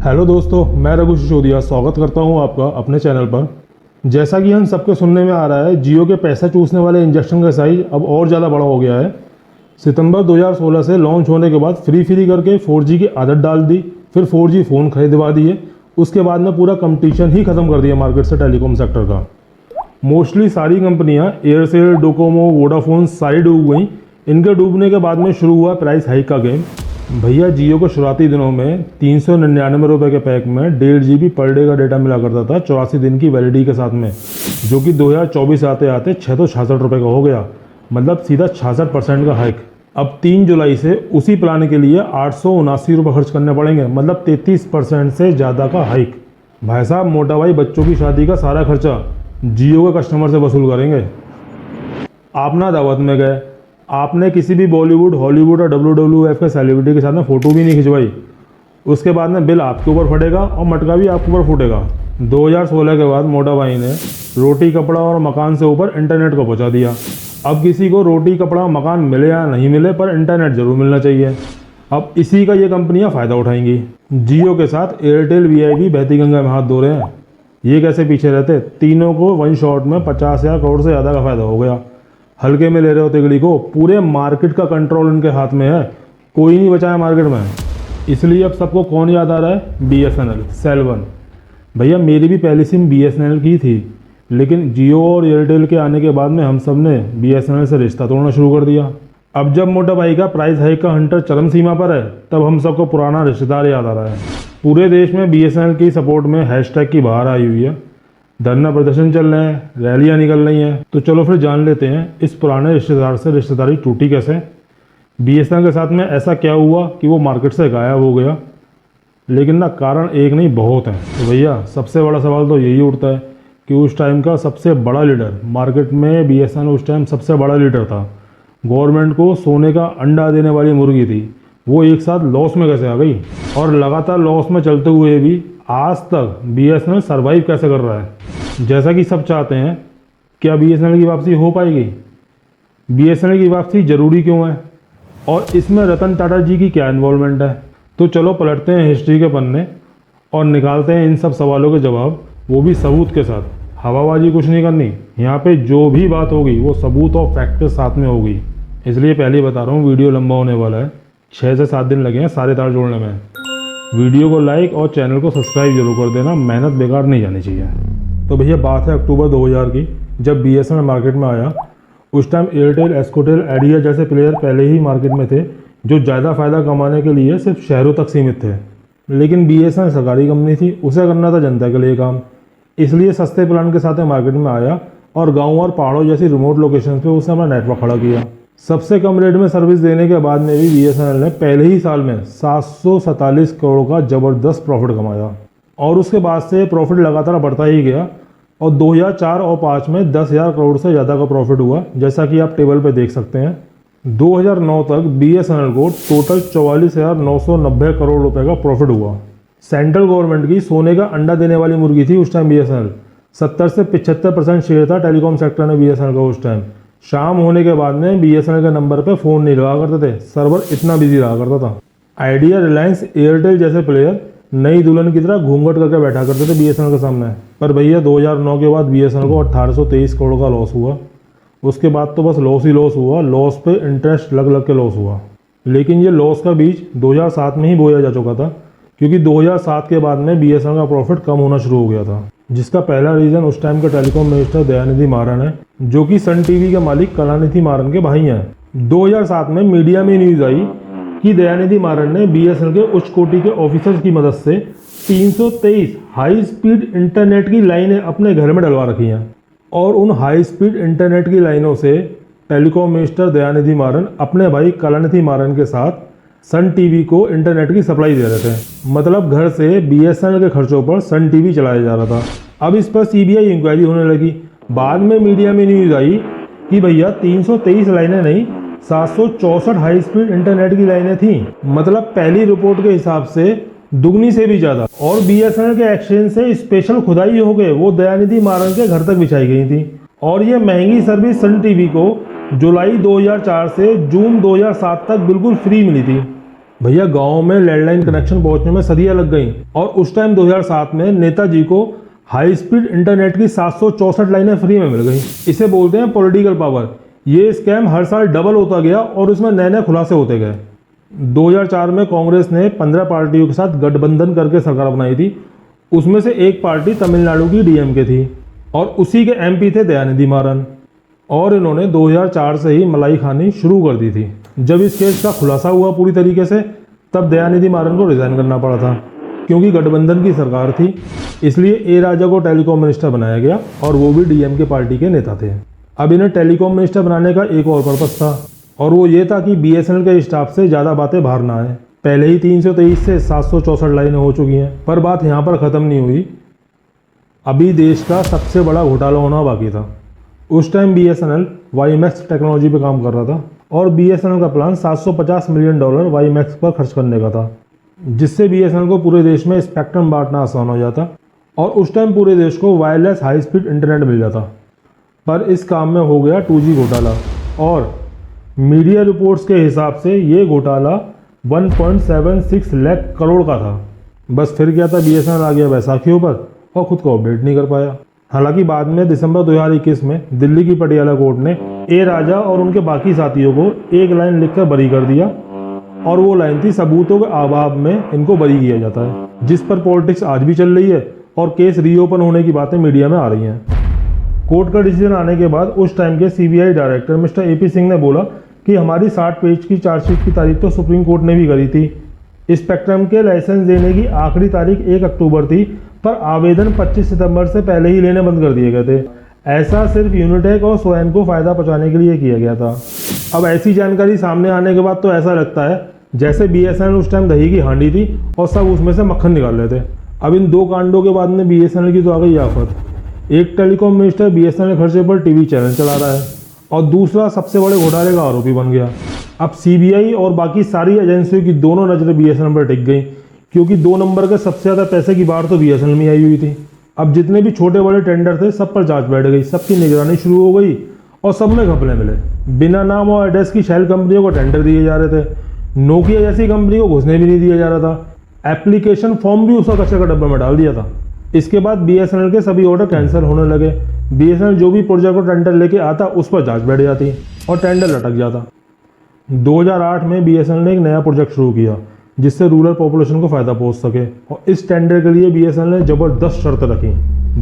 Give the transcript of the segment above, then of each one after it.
Hello दोस्तों, मैं रघु सिसोदिया स्वागत करता हूं आपका अपने चैनल पर। जैसा कि हम सबके सुनने में आ रहा है, जियो के पैसा चूसने वाले इंजेक्शन का साइज अब और ज़्यादा बड़ा हो गया है। सितंबर 2016 से लॉन्च होने के बाद फ्री करके 4G की आदत डाल दी, फिर 4G फ़ोन खरीदवा दिए। उसके बाद में पूरा कंपटीशन ही ख़त्म कर दिया मार्केट से टेलीकॉम सेक्टर का। मोस्टली सारी कंपनियां एयरसेल, डोकोमो, वोडाफोन सारी डूब गई। इनके डूबने के बाद में शुरू हुआ प्राइस हाइक का गेम। भैया, जियो को शुरुआती दिनों में 399 रुपये के पैक में 1.5 GB पर डे का डेटा मिला करता था 84 दिन की वैलिडिटी के साथ में, जो कि 2024 आते आते 666 रुपये का हो गया। मतलब सीधा 66% का हाइक। अब 3 जुलाई से उसी प्लान के लिए 879 रुपये खर्च करने पड़ेंगे, मतलब 33% से ज़्यादा का हाइक। भाई साहब, मोटा भाई बच्चों की शादी का सारा खर्चा जियो के कस्टमर से वसूल करेंगे। आप ना दावत में गए, आपने किसी भी बॉलीवुड, हॉलीवुड और WWF के सेलिब्रिटी के साथ में फ़ोटो भी नहीं खिंचवाई, उसके बाद में बिल आपके ऊपर फटेगा और मटका भी आपके ऊपर फूटेगा। 2016 के बाद मोटा भाई ने रोटी, कपड़ा और मकान से ऊपर इंटरनेट को पहुंचा दिया। अब किसी को रोटी, कपड़ा, मकान मिले या नहीं मिले, पर इंटरनेट जरूर मिलना चाहिए। अब इसी का ये कंपनियां फ़ायदा उठाएंगी। जियो के साथ एयरटेल VIP बहती गंगा में हाथ धो रहे हैं। ये कैसे पीछे रहते? तीनों को वन शॉट में 50,000 करोड़ से ज़्यादा का फ़ायदा हो गया। हल्के में ले रहे हो तिगड़ी को, पूरे मार्केट का कंट्रोल उनके हाथ में है, कोई नहीं बचा है मार्केट में। इसलिए अब सबको कौन याद आ रहा है? BSNL, cell one. भैया, मेरी भी पहली सिम BSNL की थी, लेकिन जियो और एयरटेल के आने के बाद में हम सब ने BSNL से रिश्ता तोड़ना शुरू कर दिया। अब जब मोटा भाई का प्राइस हाइक का हंटर चरम सीमा पर है, तब हम सबको पुराना रिश्तेदार याद आ रहा है। पूरे देश में BSNL की सपोर्ट में हैशटैग की बाहर आई हुई है, धरना प्रदर्शन चल रहे हैं, रैलियां निकल रही हैं। तो चलो फिर जान लेते हैं इस पुराने रिश्तेदार से रिश्तेदारी टूटी कैसे। BSNL के साथ में ऐसा क्या हुआ कि वो मार्केट से गायब हो गया? लेकिन ना, कारण एक नहीं बहुत है। तो भैया, सबसे बड़ा सवाल तो यही उठता है कि उस टाइम का सबसे बड़ा लीडर मार्केट में, BSNL उस टाइम सबसे बड़ा लीडर था, गवर्नमेंट को सोने का अंडा देने वाली मुर्गी थी, वो एक साथ लॉस में कैसे आ गई? और लगातार लॉस में चलते हुए भी आज तक BSNL सर्वाइव कैसे कर रहा है? जैसा कि सब चाहते हैं, क्या BSNL की वापसी हो पाएगी? BSNL की वापसी जरूरी क्यों है? और इसमें रतन टाटा जी की क्या इन्वॉल्वमेंट है? तो चलो पलटते हैं हिस्ट्री के पन्ने और निकालते हैं इन सब सवालों के जवाब, वो भी सबूत के साथ। हवाबाजी कुछ नहीं करनी, यहाँ पे जो भी बात होगी वो सबूत और फैक्ट के साथ में होगी। इसलिए पहले ही बता रहा हूँ, वीडियो लंबा होने वाला है, 6 से 7 दिन लगे हैं सारे तार जोड़ने में। वीडियो को लाइक और चैनल को सब्सक्राइब जरूर कर देना, मेहनत बेकार नहीं जानी चाहिए। तो भैया, बात है अक्टूबर 2000 की, जब BSNL मार्केट में आया। उस टाइम एयरटेल, एस्कोटेल, आइडिया जैसे प्लेयर पहले ही मार्केट में थे, जो ज़्यादा फ़ायदा कमाने के लिए सिर्फ शहरों तक सीमित थे। लेकिन BSNL सरकारी कंपनी थी, उसे करना था जनता के लिए काम, इसलिए सस्ते प्लान के साथ मार्केट में आया और गाँव और पहाड़ों जैसी रिमोट लोकेशन पर उसने अपना नेटवर्क खड़ा किया। सबसे कम रेट में सर्विस देने के बाद में भी BSNL ने पहले ही साल में 747 करोड़ का ज़बरदस्त प्रॉफिट कमाया और उसके बाद से प्रॉफिट लगातार बढ़ता ही गया और 2004 और 2005 में 10,000 करोड़ से ज़्यादा का प्रॉफिट हुआ, जैसा कि आप टेबल पे देख सकते हैं। 2009 तक BSNL को टोटल 44,990 करोड़ रुपए का प्रॉफिट हुआ। सेंट्रल गवर्नमेंट की सोने का अंडा देने वाली मुर्गी थी उस टाइम BSNL। 70 से 75% शेयर था टेलीकॉम सेक्टर में BSNL का उस टाइम। शाम होने के बाद में BSNL के नंबर पे फ़ोन नहीं लगा करते थे, सर्वर इतना बिजी रहा करता था। आइडिया, रिलायंस, एयरटेल जैसे प्लेयर नई दुल्हन की तरह घूंघट करके बैठा करते थे BSNL के सामने। पर भैया, 2009 के बाद BSNL को 1823 करोड़ का लॉस हुआ। उसके बाद तो बस लॉस ही लॉस हुआ, लॉस पे इंटरेस्ट लग लग के लॉस हुआ। लेकिन ये लॉस का बीज 2007 में ही बोया जा चुका था, क्योंकि 2007 के बाद में BSNL का प्रॉफिट कम होना शुरू हो गया था, जिसका पहला रीज़न उस टाइम का टेलीकॉम मिनिस्टर दयानिधि मारन है, जो कि सन टीवी के मालिक कलानिधि मारन के भाई हैं। 2007 में मीडिया में न्यूज़ आई कि दयानिधि मारन ने BSNL के उच्च कोटि के ऑफिसर्स की मदद से 323 हाई स्पीड इंटरनेट की लाइनें अपने घर में डलवा रखी हैं और उन हाई स्पीड इंटरनेट की लाइनों से टेलीकॉम मिनिस्टर दयानिधि मारन अपने भाई कलानिधि मारन के साथ सन टीवी को इंटरनेट की सप्लाई दे रहे थे। मतलब घर से BSNL के खर्चों पर सन टीवी चलाया जा रहा था। अब इस पर CBI इंक्वायरी होने लगी। बाद में मीडिया में न्यूज़ आई कि भैया 323 लाइनें नहीं, 764 हाई स्पीड इंटरनेट की लाइनें थीं। मतलब पहली रिपोर्ट के हिसाब से दुगनी से भी ज़्यादा। और BSNL के एक्सचेंज से स्पेशल खुदाई हो गए, वो दयानिधि मारन के घर तक बिछाई गई थी। और ये महंगी सर्विस सन टीवी को जुलाई 2004 से जून 2007 तक बिल्कुल फ्री मिली थी। भैया गांव में लैंडलाइन कनेक्शन पहुंचने में सदियां लग गई और उस टाइम 2007 में नेताजी को हाई स्पीड इंटरनेट की 764 लाइनें फ्री में मिल गई। इसे बोलते हैं पॉलिटिकल पावर। ये स्कैम हर साल डबल होता गया और उसमें नए नए खुलासे होते गए। 2004 में कांग्रेस ने 15 पार्टियों के साथ गठबंधन करके सरकार बनाई थी। उसमें से एक पार्टी तमिलनाडु की डीएमके थी और उसी के एमपी थे दयानिधि मारन, और इन्होंने 2004 से ही मलाई खानी शुरू कर दी थी। जब इस केस का खुलासा हुआ पूरी तरीके से, तब दयानिधि मारन को रिजाइन करना पड़ा था क्योंकि गठबंधन की सरकार थी। इसलिए ए राजा को टेलीकॉम मिनिस्टर बनाया गया और वो भी डीएमके पार्टी के नेता थे। अब इन्हें टेलीकॉम मिनिस्टर बनाने का एक और पर्पस था और वो ये था कि बीएसएनएल के स्टाफ से ज़्यादा बातें बाहर ना आए। पहले ही 323 से 764 लाइनें हो चुकी हैं, पर बात यहाँ पर ख़त्म नहीं हुई। अभी देश का सबसे बड़ा घोटाला होना बाकी था। उस टाइम बीएसएनएल वाईमैक्स टेक्नोलॉजी पे काम कर रहा था और बीएसएनएल का प्लान $750 मिलियन वाईमैक्स पर खर्च करने का था, जिससे बीएसएनएल को पूरे देश में स्पेक्ट्रम बांटना आसान हो जाता और उस टाइम पूरे देश को वायरलेस हाई स्पीड इंटरनेट मिल जाता। पर इस काम में हो गया 2G घोटाला और मीडिया रिपोर्ट्स के हिसाब से ये घोटाला 1.76 लाख करोड़ का था। बस फिर क्या था, बीएसएनएल आ गया बैसाखियों पर और खुद को अपडेट नहीं कर पाया। हालांकि बाद में दिसंबर 2021 में दिल्ली की पटियाला कोर्ट ने ए राजा और उनके बाकी साथियों को एक लाइन लिखकर बरी कर दिया और वो लाइन थी, सबूतों के अभाव में इनको बरी किया जाता है, जिस पर पॉलिटिक्स आज भी चल रही है और केस रीओपन होने की बातें मीडिया में आ रही हैं। कोर्ट का डिसीजन आने के बाद उस टाइम के CBI director mister AP Singh ने बोला कि हमारी 60 पेज की चार्जशीट की तारीख तो सुप्रीम कोर्ट ने भी करी थी। स्पेक्ट्रम के लाइसेंस देने की आखिरी तारीख 1 अक्टूबर थी, पर आवेदन 25 सितंबर से पहले ही लेने बंद कर दिए गए थे। ऐसा सिर्फ यूनिटेक और स्वयं को फायदा पहुंचाने के लिए किया गया था। अब ऐसी जानकारी सामने आने के बाद तो ऐसा लगता है जैसे बीएसएनएल उस टाइम दही की हांडी थी और सब उसमें से मक्खन निकाल रहे थे। अब इन दो कांडों के बाद में बीएसएनएल की तो आ गई आफत। एक टेलीकॉम मिनिस्टर बीएसएनएल खर्चे पर टीवी चैनल चला रहा है और दूसरा सबसे बड़े घोटाले का आरोपी बन गया। अब सीबीआई और बाकी सारी एजेंसियों की दोनों नजरें बीएसएनएल पर टिक गई क्योंकि 2 नंबर के सबसे ज़्यादा पैसे की बाढ़ तो बीएसएनएल में आई हुई थी। अब जितने भी छोटे बड़े टेंडर थे सब पर जांच बैठ गई, सबकी निगरानी शुरू हो गई और सब में घपले मिले। बिना नाम और एड्रेस की शेल कंपनियों को टेंडर दिए जा रहे थे, नोकिया जैसी कंपनी को घुसने भी नहीं दिया जा रहा था। एप्लीकेशन फॉर्म भी उसका कचरे का डब्बे में डाल दिया था। इसके बाद बीएसएनएल के सभी ऑर्डर कैंसिल होने लगे। बीएसएनएल जो भी प्रोजेक्ट और टेंडर लेके आता उस पर जांच बैठ जाती और टेंडर लटक जाता। 2008 में बीएसएनएल ने एक नया प्रोजेक्ट शुरू किया जिससे रूरल पॉपुलेशन को फायदा पहुंच सके और इस टेंडर के लिए बीएसएनएल ने जबरदस्त शर्त रखी।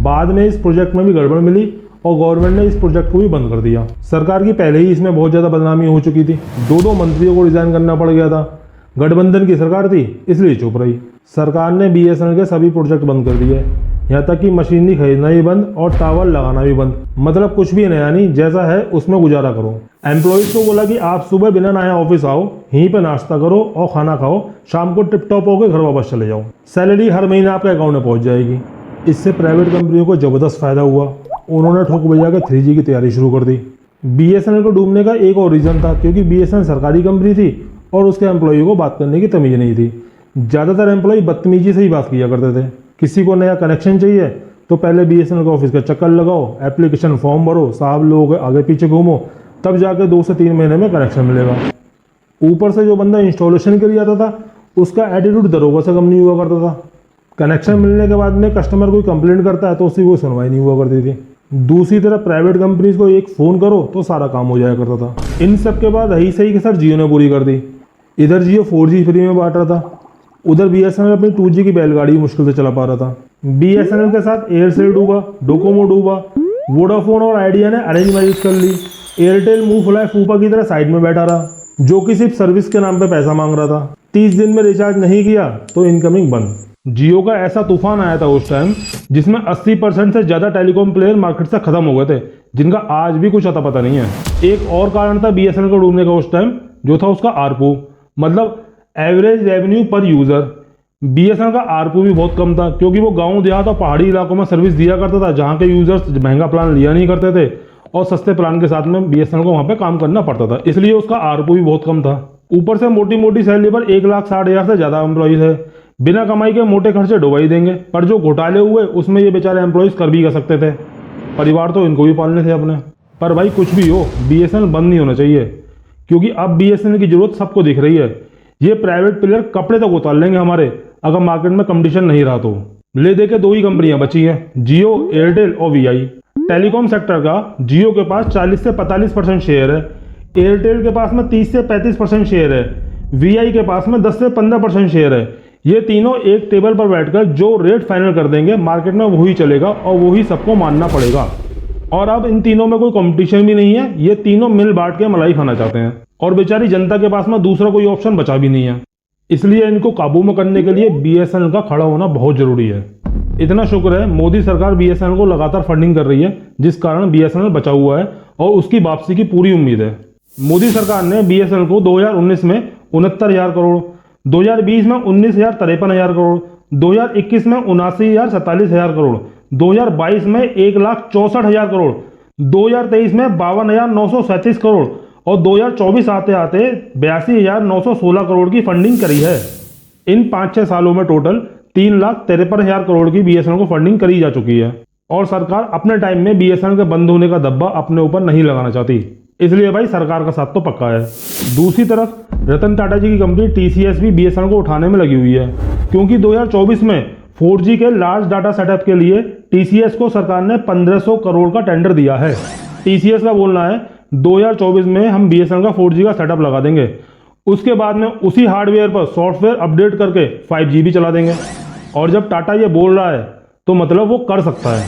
बाद में इस प्रोजेक्ट में भी गड़बड़ मिली और गवर्नमेंट ने इस प्रोजेक्ट को भी बंद कर दिया। सरकार की पहले ही इसमें बहुत ज़्यादा बदनामी हो चुकी थी, 2 मंत्रियों को रिजाइन करना पड़ गया था। गठबंधन की सरकार थी इसलिए चुप रही। सरकार ने बीएसएनएल के सभी प्रोजेक्ट बंद कर दिए, यहाँ तक कि मशीनरी खरीदना भी बंद और टावर लगाना भी बंद। मतलब कुछ भी नया नहीं, जैसा है उसमें गुजारा करो। एम्प्लॉयज को बोला कि आप सुबह बिना नहाए ऑफिस आओ, यहीं पे नाश्ता करो और खाना खाओ, शाम को टिप टॉप होकर घर वापस चले जाओ। सैलरी हर महीने आपके अकाउंट में पहुंच जाएगी। इससे प्राइवेट कंपनियों को जबरदस्त फायदा हुआ। उन्होंने ठोक बजा के 3G की तैयारी शुरू कर दी। बीएसएनएल को डूबने का एक और रीजन था क्योंकि बीएसएनएल सरकारी कंपनी थी और उसके एम्प्लॉय को बात करने की तमीज नहीं थी। ज़्यादातर एम्प्लॉय बदतमीजी से ही बात किया करते थे। किसी को नया कनेक्शन चाहिए तो पहले बीएसएनएल के ऑफिस का चक्कर लगाओ, एप्लीकेशन फॉर्म भरो, साहब लोगों के आगे पीछे घूमो, तब जाके 2 से 3 महीने में कनेक्शन मिलेगा। ऊपर से जो बंदा इंस्टॉलेशन के लिए आता था उसका एटीट्यूड दरोगा से कम नहीं हुआ करता था। कनेक्शन मिलने के बाद में कस्टमर कोई कंप्लेंट करता है तो उसकी कोई सुनवाई नहीं हुआ करती थी। दूसरी तरफ प्राइवेट कंपनीज को एक फ़ोन करो तो सारा काम हो जाया करता था। इन सब के बाद रही सही के साथ जियो ने पूरी कर दी। इधर जियो 4G फ्री में बांट रहा था, उधर बीएसएनएल अपनी 2G की बैलगाड़ी मुश्किल से चला पा रहा था। बीएसएनएल के साथ एयरसेल डूबा, डोकोमो डूबा, वोडाफोन और आइडिया ने अरेंज मैरिज कर ली। एयरटेल मुंह फुलाए फूफा की तरह साइड में बैठा रहा, जो कि सिर्फ सर्विस के नाम पे पैसा मांग रहा था। 30 दिन में रिचार्ज नहीं किया तो इनकमिंग बंद। जियो का ऐसा तूफान आया था उस टाइम जिसमें 80% से ज़्यादा टेलीकॉम प्लेयर मार्केट से खत्म हो गए थे, जिनका आज भी कुछ अता पता नहीं है। एक और कारण था बीएसएनएल को डूबने का उस टाइम, जो था उसका आरपू, मतलब एवरेज रेवेन्यू पर यूज़र। बीएसएनएल का आरपू भी बहुत कम था क्योंकि वो गांव देहात और पहाड़ी इलाकों में सर्विस दिया करता था, जहां के यूजर्स महंगा प्लान लिया नहीं करते थे और सस्ते प्लान के साथ में बीएसएनएल को वहां पे काम करना पड़ता था, इसलिए उसका आरपू भी बहुत कम था। ऊपर से मोटी मोटी सैलरी पर 1,60,000 से ज़्यादा एम्प्लॉयज है। बिना कमाई के मोटे खर्चे डुबा ही देंगे, पर जो घोटाले हुए उसमें ये बेचारे एम्प्लॉयज कर भी सकते थे। परिवार तो इनको भी पालने थे अपने। पर भाई कुछ भी हो, बीएसएनएल बंद नहीं होना चाहिए क्योंकि अब बीएसएनएल की जरूरत सबको दिख रही है। ये प्राइवेट प्लेयर कपड़े तक उतार लेंगे हमारे, अगर मार्केट में कंपटीशन नहीं रहा तो। ले दे के 2 ही कंपनियां बची हैं, जियो, एयरटेल और वीआई। टेलीकॉम सेक्टर का जियो के पास 40 से 45% शेयर है, एयरटेल के पास में 30 से 35% शेयर है, वीआई के पास में 10 से 15% शेयर है। ये तीनों एक टेबल पर बैठकर जो रेट फाइनल कर देंगे मार्केट में वही चलेगा और वही सबको मानना पड़ेगा। और अब इन तीनों में कोई कंपटीशन भी नहीं है, ये तीनों मिल बांट के मलाई खाना चाहते हैं और बेचारी जनता के पास में दूसरा कोई ऑप्शन बचा भी नहीं है। इसलिए इनको काबू में करने के लिए बीएसएनएल का खड़ा होना बहुत जरूरी है। इतना शुक्र है मोदी सरकार बीएसएनएल को लगातार फंडिंग कर रही है, जिस कारण बीएसएनएल बचा हुआ है और उसकी वापसी की पूरी उम्मीद है। मोदी सरकार ने बीएसएनएल को 2019 में 69,000 करोड़, 2020 में 19,53,000 करोड़, 2021 में 79,47,000 करोड़, 2022 में 1,64,000 करोड़, 2023 में 52,937 करोड़ और 2024 आते आते 82,916 करोड़ की फंडिंग करी है। इन 5-6 सालों में टोटल 3,53,000 करोड़ की बीएसएनएल को फंडिंग करी जा चुकी है और सरकार अपने टाइम में बीएसएनएल के बंद होने का दब्बा अपने ऊपर नहीं लगाना चाहती, इसलिए भाई सरकार का साथ तो पक्का है। दूसरी तरफ रतन टाटा जी की कंपनी टीसीएस भी बीएसएनएल को उठाने में लगी हुई है, क्योंकि 2024 में 4G के लार्ज डाटा सेटअप के लिए टीसीएस को सरकार ने 1,500 करोड़ का टेंडर दिया है। टीसीएस का बोलना है 2024 में हम बीएसएनएल का 4G का सेटअप लगा देंगे, उसके बाद में उसी हार्डवेयर पर सॉफ्टवेयर अपडेट करके 5G भी चला देंगे। और जब टाटा ये बोल रहा है तो मतलब वो कर सकता है।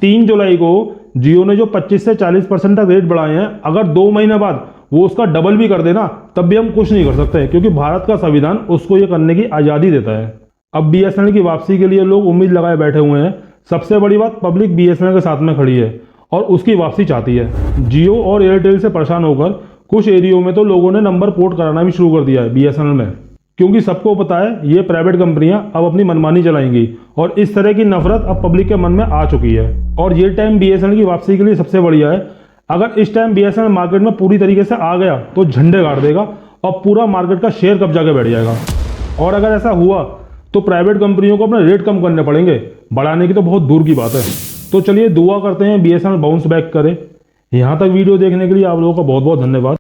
3 जुलाई को जियो ने जो 25 से 40% तक रेट बढ़ाए हैं, अगर 2 महीने बाद वो उसका डबल भी कर देना तब भी हम कुछ नहीं कर सकते, क्योंकि भारत का संविधान उसको ये करने की आज़ादी देता है। अब बीएसएनएल की वापसी के लिए लोग उम्मीद लगाए बैठे हुए हैं। सबसे बड़ी बात, पब्लिक बीएसएनएल के साथ में खड़ी है और उसकी वापसी चाहती है। जियो और एयरटेल से परेशान होकर कुछ एरियो में तो लोगों ने नंबर पोर्ट कराना भी शुरू कर दिया है बीएसएनएल में, क्योंकि सबको पता है ये प्राइवेट कंपनियां अब अपनी मनमानी चलाएंगी और इस तरह की नफरत अब पब्लिक के मन में आ चुकी है। और ये टाइम बीएसएनएल की वापसी के लिए सबसे बढ़िया है। अगर इस टाइम बीएसएनएल मार्केट में पूरी तरीके से आ गया तो झंडे गाड़ देगा और पूरा मार्केट का शेयर कब्जा के बैठ जाएगा। और अगर ऐसा हुआ तो प्राइवेट कंपनियों को अपने रेट कम करने पड़ेंगे, बढ़ाने की तो बहुत दूर की बात है। तो चलिए दुआ करते हैं बीएसएनएल बाउंस बैक करे। यहाँ तक वीडियो देखने के लिए आप लोगों का बहुत बहुत धन्यवाद।